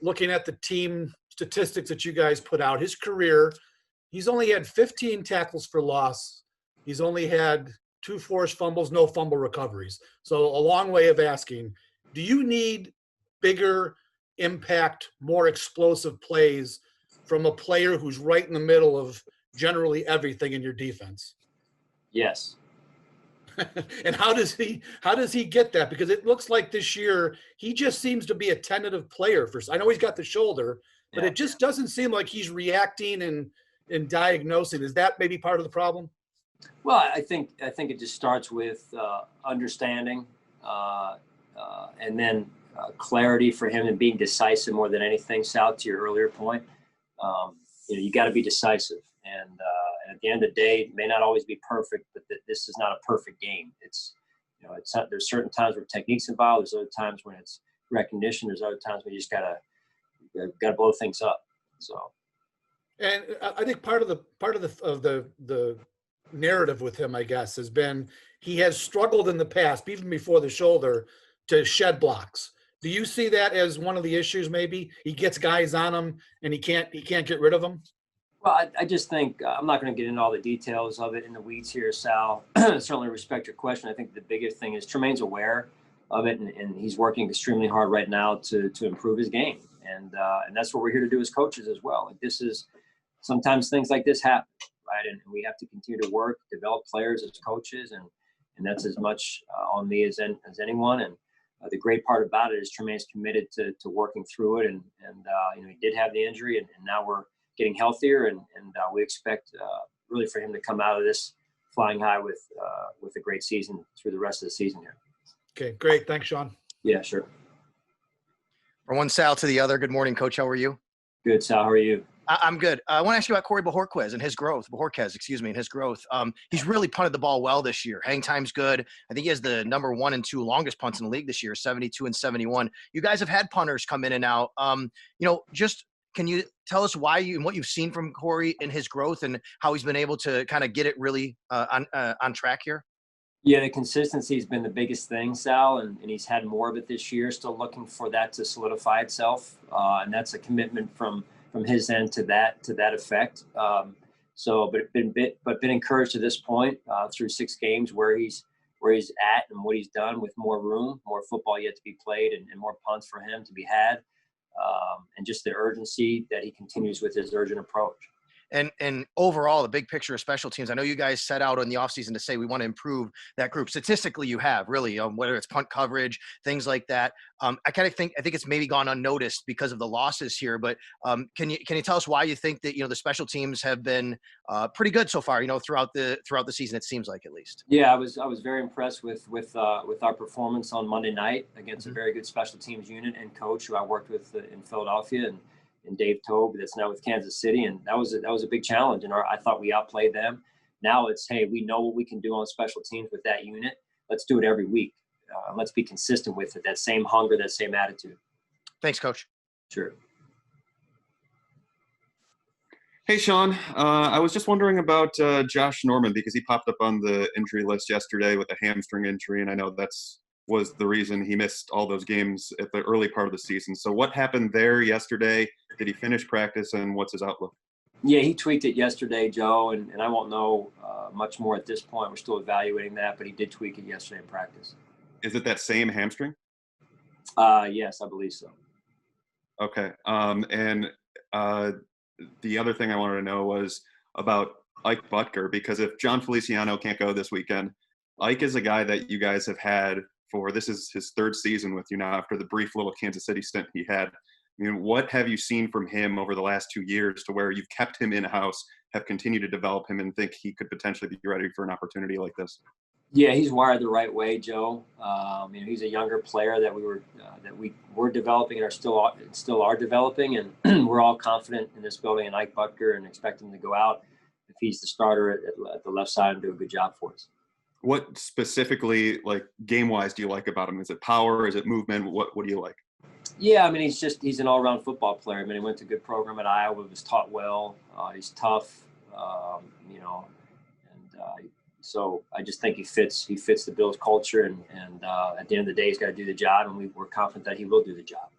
looking at the team statistics that you guys put out, his career, he's only had 15 tackles for loss. He's only had 2 forced fumbles, no fumble recoveries. So a long way of asking, do you need bigger impact, more explosive plays from a player who's right in the middle of generally everything in your defense? Yes. And how does he get that? Because it looks like this year he just seems to be a tentative player. I know he's got the shoulder, but it just doesn't seem like he's reacting and diagnosing. Is that maybe part of the problem? Well, I think it just starts with understanding, and then clarity for him and being decisive more than anything. Sal, to your earlier point, you got to be decisive, and at the end of the day, it may not always be perfect, but this is not a perfect game. It's there's certain times where technique's involved. There's other times when it's recognition. There's other times when you just gotta blow things up. So, and I think part of the narrative with him, I guess, has been he has struggled in the past, even before the shoulder, to shed blocks. Do you see that as one of the issues? Maybe he gets guys on him and he can't get rid of them. Well, I just think I'm not going to get into all the details of it in the weeds here, Sal. Certainly respect your question. I think the biggest thing is Tremaine's aware of it, and he's working extremely hard right now to improve his game, and that's what we're here to do as coaches as well. Like, this is sometimes things like this happen, right? And we have to continue to work, develop players as coaches, and that's as much on me as anyone. And the great part about it is Tremaine's committed to working through it, and he did have the injury, and now we're getting healthier, and we expect really for him to come out of this flying high with a great season through the rest of the season here. Okay, great. Thanks, Sean. Yeah, sure. From one Sal to the other. Good morning, Coach. How are you? Good, Sal. How are you? I'm good. I want to ask you about Corey Bojorquez and his growth. And his growth. He's really punted the ball well this year. Hang time's good. I think he has the number 1 and 2 longest punts in the league this year, 72 and 71. You guys have had punters come in and out. Can you tell us why and what you've seen from Corey in his growth and how he's been able to kind of get it really on track here? Yeah, the consistency has been the biggest thing, Sal, and he's had more of it this year. Still looking for that to solidify itself, and that's a commitment from his end to that effect. But been encouraged to this point through 6 games where he's at and what he's done, with more room, more football yet to be played, and more punts for him to be had. And just the urgency that he continues with his urgent approach. And overall, the big picture of special teams, I know you guys set out in the offseason to say we want to improve that group. Statistically, you have really, whether it's punt coverage, things like that. I think it's maybe gone unnoticed because of the losses here. But can you tell us why you think that the special teams have been pretty good so far? Throughout the season, it seems like, at least. Yeah, I was very impressed with our performance on Monday night against a very good special teams unit and coach who I worked with in Philadelphia, and Dave Tobe, that's now with Kansas City, and that was a big challenge. And I thought we outplayed them. Now it's, hey, we know what we can do on special teams with that unit. Let's do it every week. Let's be consistent with it. That same hunger, that same attitude. Thanks, Coach. Sure. Hey, Sean. I was just wondering about Josh Norman, because he popped up on the injury list yesterday with a hamstring injury, and I know was the reason he missed all those games at the early part of the season. So what happened there yesterday? Did he finish practice, and what's his outlook? Yeah, he tweaked it yesterday, Joe, and I won't know much more at this point. We're still evaluating that, but he did tweak it yesterday in practice. Is it that same hamstring? Yes, I believe so. Okay. And the other thing I wanted to know was about Ike Butker, because if John Feliciano can't go this weekend, Ike is a guy that you guys have had this is his 3rd season with you now, after the brief little Kansas City stint he had. I mean, what have you seen from him over the last 2 years to where you've kept him in-house, have continued to develop him, and think he could potentially be ready for an opportunity like this? Yeah, he's wired the right way, Joe. He's a younger player that we were developing and still are developing, and we're all confident in this building and Ike Butker, and expect him to go out if he's the starter at the left side and do a good job for us. What specifically, like game-wise, do you like about him? Is it power? Is it movement? What do you like? Yeah, he's an all-around football player. He went to a good program at Iowa, was taught well. He's tough, so I just think he fits the Bills culture, and at the end of the day, he's got to do the job, and we're confident that he will do the job.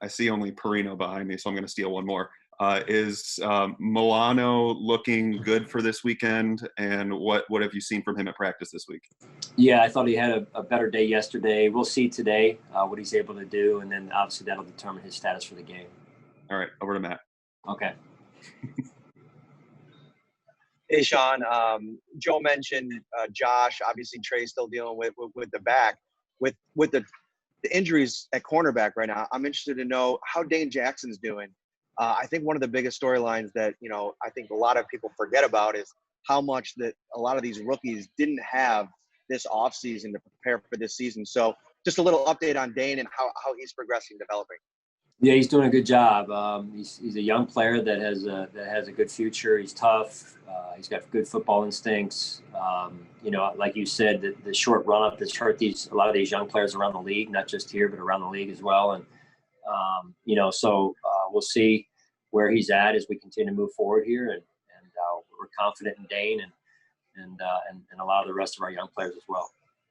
I see only Perino behind me, so I'm going to steal one more. Is Milano looking good for this weekend? And what have you seen from him at practice this week? Yeah, I thought he had a better day yesterday. We'll see today what he's able to do, and then obviously that'll determine his status for the game. All right, over to Matt. Okay. Hey, Sean. Joe mentioned Josh. Obviously, Trey's still dealing with the back. With the injuries at cornerback right now, I'm interested to know how Dane Jackson's doing. I think one of the biggest storylines that, I think a lot of people forget about is how much that a lot of these rookies didn't have this offseason to prepare for this season. So just a little update on Dane and how he's progressing, developing. Yeah, he's doing a good job. He's a young player that has a good future. He's tough. He's got good football instincts. Like you said, the short run up that's hurt a lot of these young players around the league, not just here, but around the league as well. And so we'll see where he's at as we continue to move forward here, and we're confident in Dane and a lot of the rest of our young players as well.